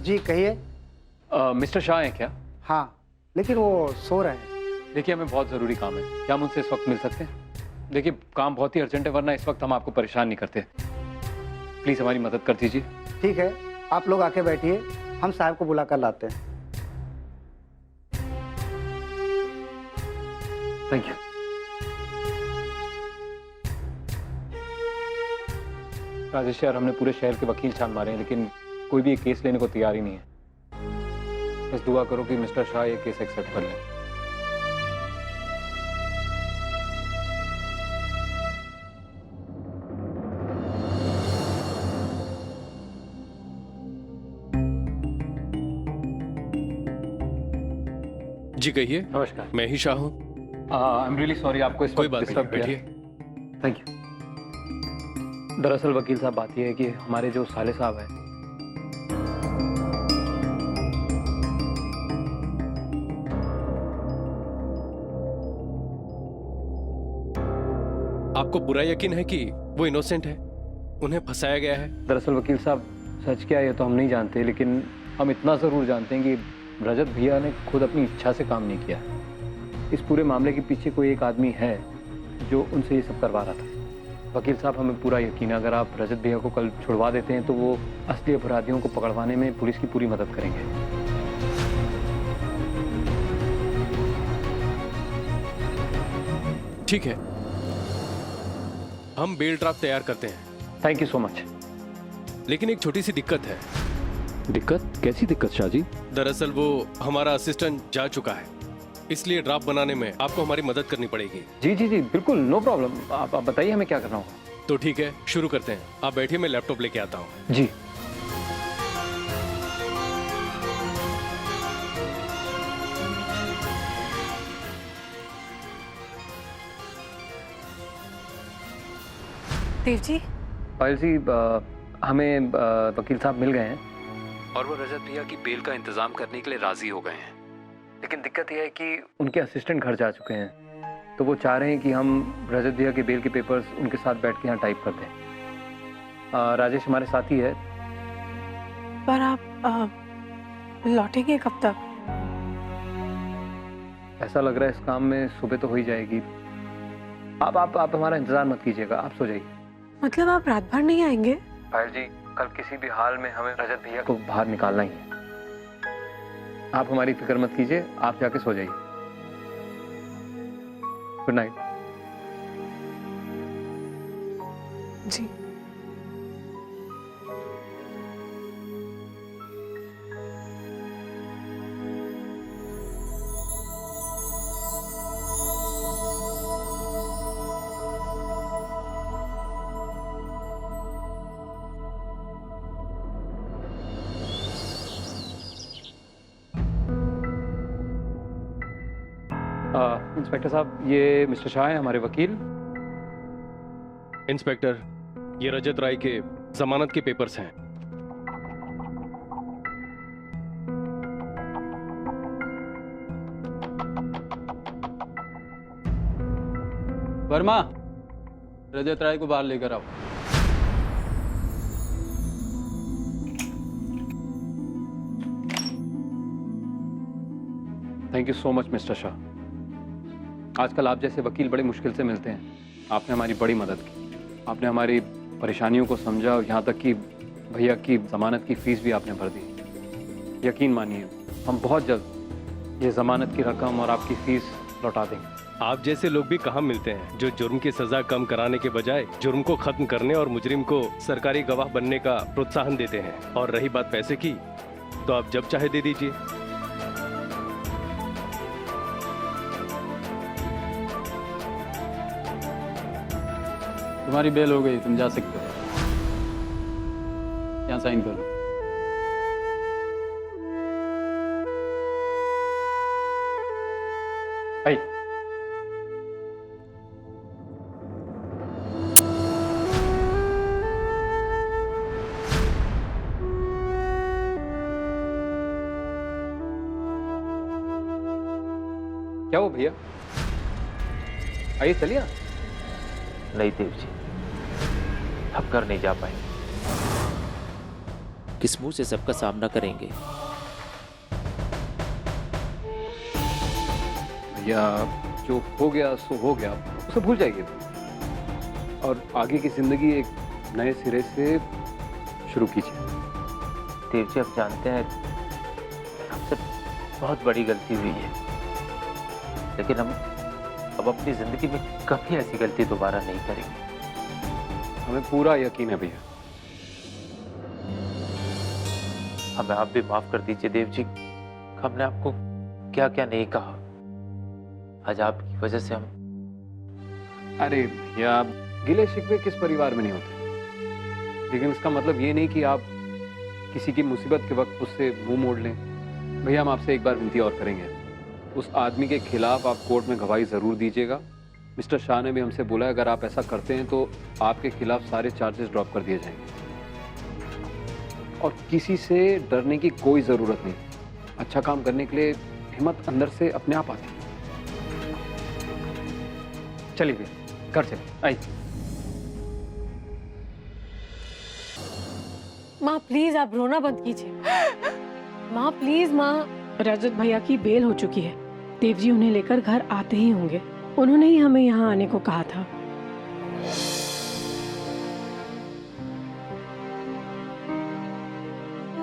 जी कहिए। मिस्टर शाह हैं क्या? हाँ, लेकिन वो सो रहे हैं। देखिए, हमें बहुत ज़रूरी काम है, क्या हम उनसे इस वक्त मिल सकते हैं? देखिए, काम बहुत ही अर्जेंट है, वरना इस वक्त हम आपको परेशान नहीं करते। प्लीज़ हमारी मदद कर दीजिए। ठीक है, आप लोग आके बैठिए, हम साहब को बुला कर लाते हैं। Thank you. राजेश यार, हमने पूरे शहर के वकील छान मारे हैं, लेकिन कोई भी ये केस लेने को तैयार ही नहीं है। बस दुआ करो कि मिस्टर शाह ये केस एक्सेप्ट कर लें। जी कहिए। नमस्कार। मैं ही शाह हूँ। आई एम रियली सॉरी आपको इस कोई वक्त बात नहीं, डिस्टर्ब किया। बैठिए। Thank you. दरअसल वकील साहब, बात यह है कि हमारे जो साले साहब हैं, आपको पूरा यकीन है कि वो इनोसेंट है, उन्हें फंसाया गया है? दरअसल वकील साहब, सच क्या है ये तो हम नहीं जानते, लेकिन हम इतना ज़रूर जानते हैं कि रजत भैया ने खुद अपनी इच्छा से काम नहीं किया। इस पूरे मामले के पीछे कोई एक आदमी है जो उनसे ये सब करवा रहा था। वकील साहब, हमें पूरा यकीन है अगर आप रजत भैया को कल छुड़वा देते हैं तो वो असली अपराधियों को पकड़वाने में पुलिस की पूरी मदद करेंगे। ठीक है, हम बेल ड्राफ्ट तैयार करते हैं, थैंक यू सो मच। लेकिन एक छोटी सी दिक्कत है। दिक्कत? कैसी दिक्कत शाह जी? दरअसल वो हमारा असिस्टेंट जा चुका है, इसलिए ड्राफ्ट बनाने में आपको हमारी मदद करनी पड़ेगी। जी जी जी, बिल्कुल, नो प्रॉब्लम। आप बताइए हमें क्या करना होगा। तो ठीक है, शुरू करते हैं। आप बैठिए, मैं लैपटॉप लेके आता हूँ। जी। देव जी, पायल जी, हमें वकील साहब मिल गए हैं और वो रजत भैया की बेल का इंतजाम करने के लिए राजी हो गए हैं। लेकिन दिक्कत यह है कि उनके असिस्टेंट घर जा चुके हैं, तो वो चाह रहे हैं कि हम रजत भैया के बेल के पेपर्स उनके साथ बैठ के यहाँ टाइप कर दें। राजेश हमारे साथ ही है। पर आप लौटेंगे कब तक? ऐसा लग रहा है इस काम में सुबह तो हो ही जाएगी। आप हमारा इंतजार मत कीजिएगा, आप सो जाइए। मतलब आप रात भर नहीं आएंगे? पायल जी, कल किसी भी हाल में हमें रजत भैया को बाहर निकालना ही है। आप हमारी फिक्र मत कीजिए, आप जाके सो जाइए। Good night. जी। इंस्पेक्टर साहब, ये मिस्टर शाह हैं, हमारे वकील। इंस्पेक्टर, ये रजत राय के जमानत के पेपर्स हैं। वर्मा, रजत राय को बाहर लेकर आओ। Thank you so much mister Shah. आजकल आप जैसे वकील बड़े मुश्किल से मिलते हैं। आपने हमारी बड़ी मदद की, आपने हमारी परेशानियों को समझा और यहाँ तक कि भैया की जमानत की फीस भी आपने भर दी। यकीन मानिए, हम बहुत जल्द ये जमानत की रकम और आपकी फीस लौटा देंगे। आप जैसे लोग भी कहाँ मिलते हैं जो जुर्म की सजा कम कराने के बजाय जुर्म को खत्म करने और मुजरिम को सरकारी गवाह बनने का प्रोत्साहन देते हैं। और रही बात पैसे की, तो आप जब चाहे दे दीजिए। तुम्हारी बेल हो गई, तुम जा सकते हो। यहाँ साइन करो। आई। क्या वो भैया? आइए चलिए। नहीं देव जी, अब घर नहीं जा पाएंगे। किस मुंह से सबका सामना करेंगे। भैया जो हो गया सो हो गया, उसे भूल जाइए और आगे की जिंदगी एक नए सिरे से शुरू कीजिए। देव जी, आप जानते हैं हमसे बहुत बड़ी गलती हुई है, लेकिन हम अब अपनी जिंदगी में कभी ऐसी गलती दोबारा नहीं करेंगे। हमें पूरा यकीन है भैया। हमें आप भी माफ कर दीजिए देव जी। हमने आपको क्या क्या नहीं कहा। आज आपकी वजह से हम। अरे भैया, गिले शिकवे किस परिवार में नहीं होते, लेकिन इसका मतलब ये नहीं कि आप किसी की मुसीबत के वक्त उससे मुंह मोड़ लें। भैया, हम आपसे एक बार विनती और करेंगे, उस आदमी के खिलाफ आप कोर्ट में गवाही जरूर दीजिएगा। मिस्टर शाह ने भी हमसे बोला अगर आप ऐसा करते हैं तो आपके खिलाफ सारे चार्जेस ड्रॉप कर दिए जाएंगे और किसी से डरने की कोई जरूरत नहीं। अच्छा काम करने के लिए हिम्मत अंदर से अपने आप आती है। चलिए भैया, घर चलिए, आइए। माँ प्लीज आप रोना बंद कीजिए। माँ प्लीज माँ। रजत भैया की बेल हो चुकी है। देव जी उन्हें लेकर घर आते ही होंगे। उन्होंने ही हमें यहाँ आने को कहा था।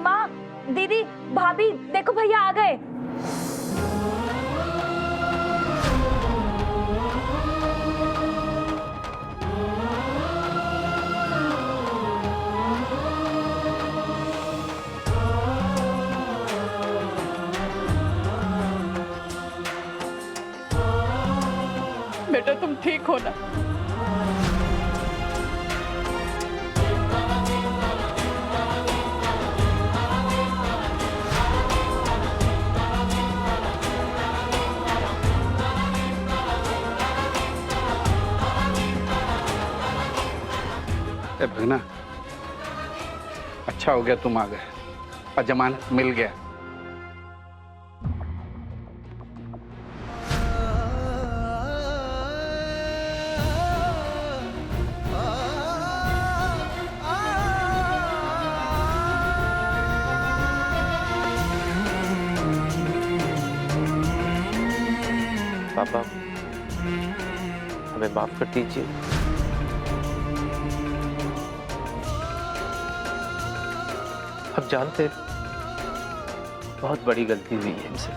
माँ, दीदी, भाभी, देखो भैया आ गए। बेटा तुम ठीक हो ना? भगना, अच्छा हो गया तुम आ गए और जमानत मिल गया। पापा, हमें माफ कर दीजिए। हम जानते हैं बहुत बड़ी गलती हुई है हमसे।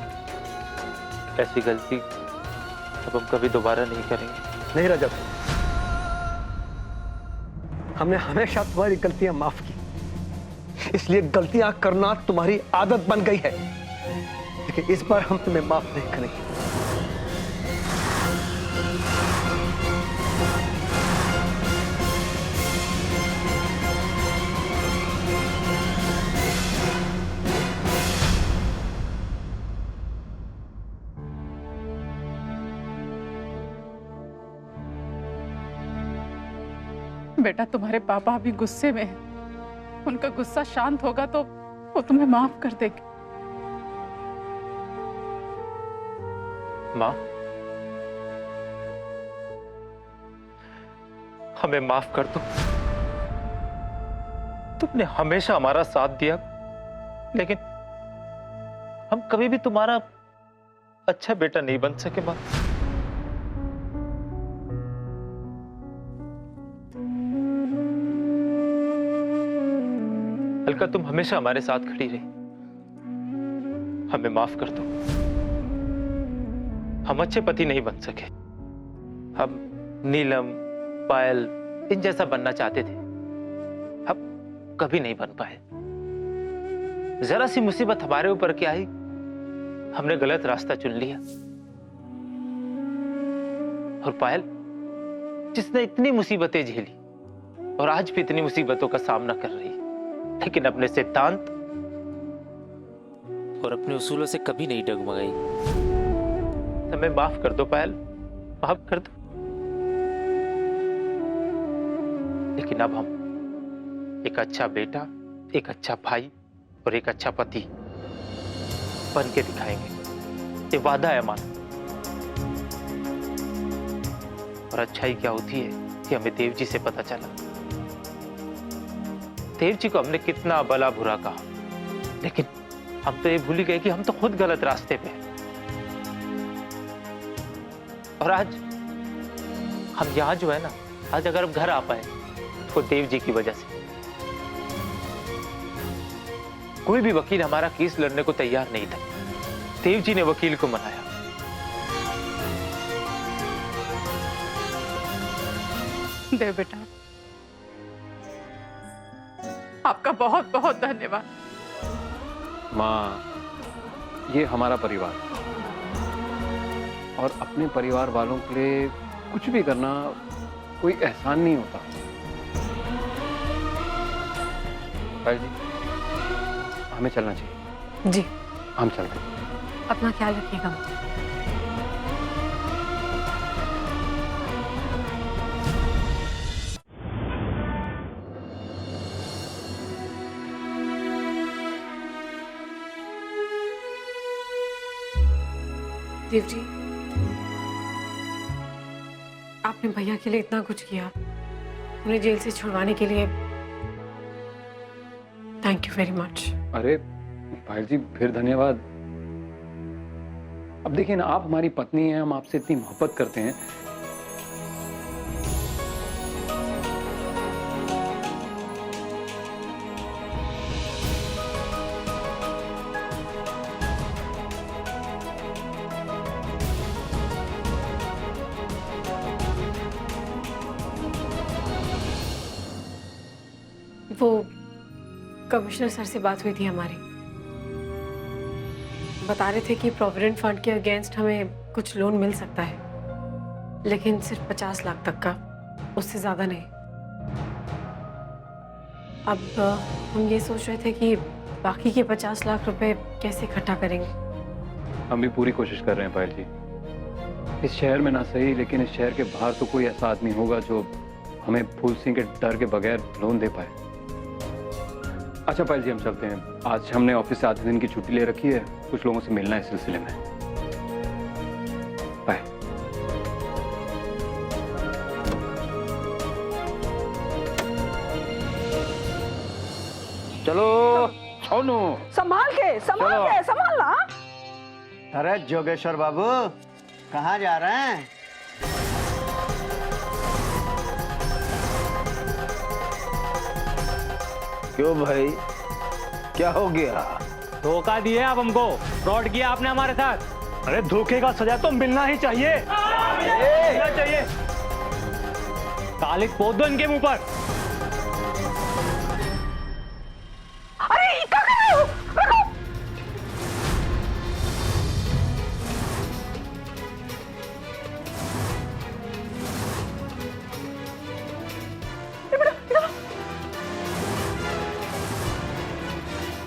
ऐसी गलती अब हम कभी दोबारा नहीं करेंगे। नहीं रजत, हमने हमेशा तुम्हारी गलतियां माफ की, इसलिए गलतियां करना तुम्हारी आदत बन गई है, लेकिन इस बार हम तुम्हें माफ नहीं करेंगे। बेटा तुम्हारे पापा अभी गुस्से में हैं। उनका गुस्सा शांत होगा तो वो तुम्हें माफ कर देंगे। माँ, हमें माफ कर दो। तुमने हमेशा हमारा साथ दिया, लेकिन हम कभी भी तुम्हारा अच्छा बेटा नहीं बन सके। माँ, अलका, तुम हमेशा हमारे साथ खड़ी रही। हमें माफ कर दो। हम अच्छे पति नहीं बन सके। हम नीलम, पायल इन जैसा बनना चाहते थे, हम कभी नहीं बन पाए। जरा सी मुसीबत हमारे ऊपर क्या आई, हमने गलत रास्ता चुन लिया। और पायल, जिसने इतनी मुसीबतें झेली और आज भी इतनी मुसीबतों का सामना कर रही है, लेकिन अपने सिद्धांत और अपने उसूलों से कभी नहीं डगमगाई। हमें माफ कर दो पायल, माफ कर दो। लेकिन अब हम एक अच्छा बेटा, एक अच्छा भाई और एक अच्छा पति बन के दिखाएंगे। ये वादा है हमारा। और अच्छाई क्या होती है ये हमें देव जी से पता चला। देव जी को हमने कितना भला बुरा कहा, लेकिन हम तो ये भूल ही गए कि हम तो खुद गलत रास्ते पे हैं। और आज हम यहाँ जो है ना, आज अगर हम घर आ पाए तो देव जी की वजह से। कोई भी वकील हमारा केस लड़ने को तैयार नहीं था, देव जी ने वकील को मनाया। देव बेटा, आपका बहुत बहुत धन्यवाद। माँ, ये हमारा परिवार, और अपने परिवार वालों के लिए कुछ भी करना कोई एहसान नहीं होता। पायल जी, हमें चलना चाहिए। जी, हम चलते हैं। अपना ख्याल रखिएगा। देव जी, आपने भैया के लिए इतना कुछ किया, उन्हें जेल से छुड़वाने के लिए थैंक यू वेरी मच। अरे पायल जी, फिर धन्यवाद। अब देखिए ना, आप हमारी पत्नी हैं, हम आपसे इतनी मोहब्बत करते हैं। वो कमिश्नर सर से बात हुई थी हमारी, बता रहे थे कि प्रोविडेंट फंड के अगेंस्ट हमें कुछ लोन मिल सकता है, लेकिन सिर्फ 50 लाख तक का, उससे ज्यादा नहीं। अब हम ये सोच रहे थे कि बाकी के 50 लाख रुपए कैसे इकट्ठा करेंगे। हम भी पूरी कोशिश कर रहे हैं पायल जी। इस शहर में ना सही, लेकिन इस शहर के बाहर तो कोई ऐसा आदमी होगा जो हमें फूल सिंह के डर के बगैर लोन दे पाए। अच्छा पायल जी, हम चलते हैं। आज हमने ऑफिस से आधे दिन की छुट्टी ले रखी है, कुछ लोगों से मिलना है इस सिलसिले में। बाय। चलो सोनू, संभाल के संभालना। अरे जोगेश्वर बाबू, कहाँ जा रहे हैं? क्यों भाई, क्या हो गया? धोखा दिया आप हमको, फ्रॉड किया आपने हमारे साथ। अरे धोखे का सजा तो मिलना ही चाहिए। मिलना चाहिए। तालिक पोत दो इनके मुंह पर। अरे क्या कर रहे हो? रुको।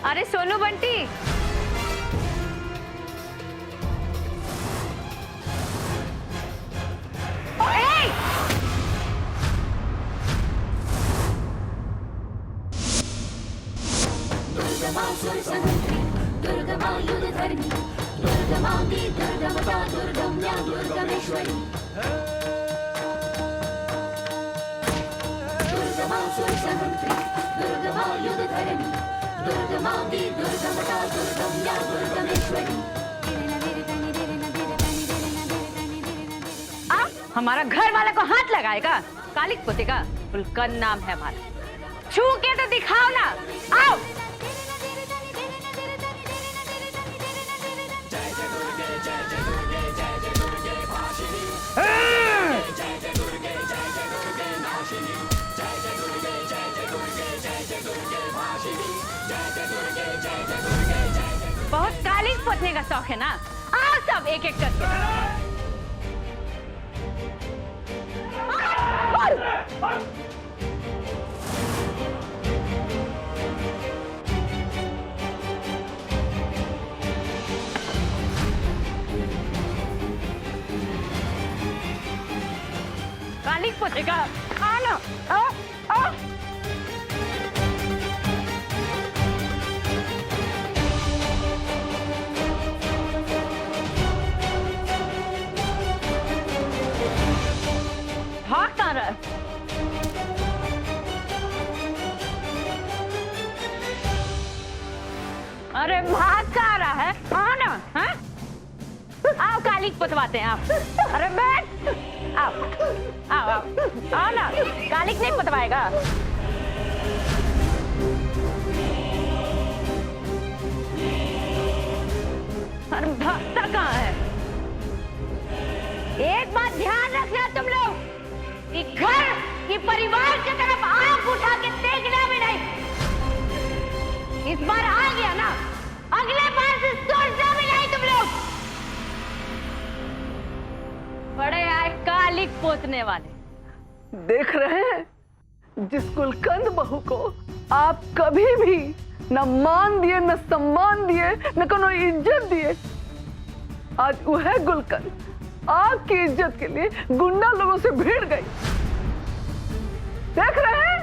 अरे सोनू बंटी, हमारा घर वाला को हाथ लगाएगा? कालिक पोतेगा, फुलकन नाम है हमारा। छू के तो दिखाओ ना, आओ। बहुत कालिक पोतने का शौक है ना? आओ सब एक एक करके। कालिक पोतेगा, आना, आओ, आओ। भाग कहाँ रहा है? अरे भाग कहाँ रहा है? आओ ना, हाँ? आओ कालिक पुतवाते हैं, आओ। अरे बैठ, आओ, आओ, आओ, आओ ना, कालिक नहीं पुतवाएगा। अरे भागता कहाँ है? एक बात ध्यान रखना तुम लोग, कि घर की परिवार की तरफ आंख उठा के देखना भी नहीं। इस बार आ गया ना, अगले बार से सोचना भी नहीं तुम लोग। बड़े आए कालिक पोतने वाले। देख रहे हैं, जिस गुलकंद बहू को आप कभी भी न मान दिए, न सम्मान दिए, न कोनो इज्जत दिए, आज वह गुलकंद आपकी इज्जत के लिए गुंडा लोगों से भिड़ गई। देख रहे हैं?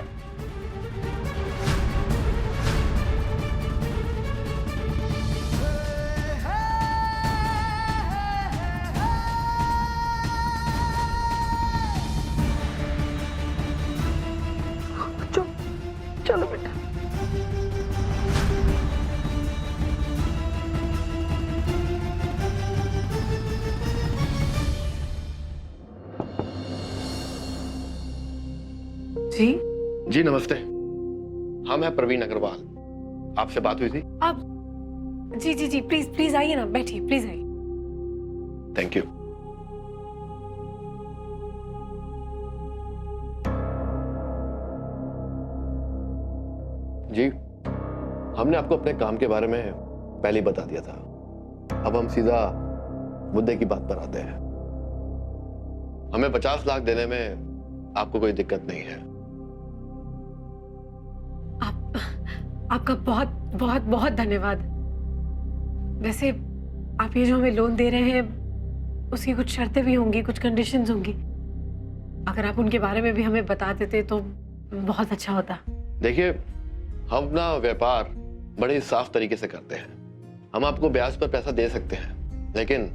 चलो बेटा। जी जी नमस्ते, हम हैं प्रवीण अग्रवाल। आपसे बात हुई थी? आप जी जी जी, प्लीज प्लीज आइए ना, बैठिए, प्लीज आइए। Thank you. जी, हमने आपको अपने काम के बारे में पहले ही बता दिया था। अब हम सीधा मुद्दे की बात पर आते हैं। हमें 50 लाख देने में आपको कोई दिक्कत नहीं है। आपका बहुत बहुत बहुत धन्यवाद। वैसे आप ये जो हमें लोन दे रहे हैं, उसकी कुछ शर्तें भी होंगी, कुछ कंडीशंस होंगी। अगर आप उनके बारे में भी हमें बता देते तो बहुत अच्छा होता। देखिए, हम अपना व्यापार बड़े साफ तरीके से करते हैं। हम आपको ब्याज पर पैसा दे सकते हैं, लेकिन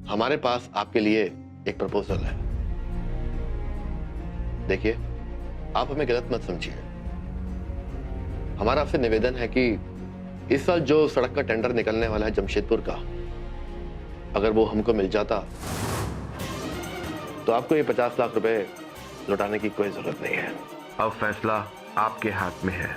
हमारे पास आपके लिए एक प्रपोजल है। देखिए, आप हमें गलत मत समझिए। हमारा आपसे निवेदन है कि इस साल जो सड़क का टेंडर निकलने वाला है जमशेदपुर का, अगर वो हमको मिल जाता तो आपको ये 50 लाख रुपए लौटाने की कोई जरूरत नहीं है। अब फैसला आपके हाथ में है।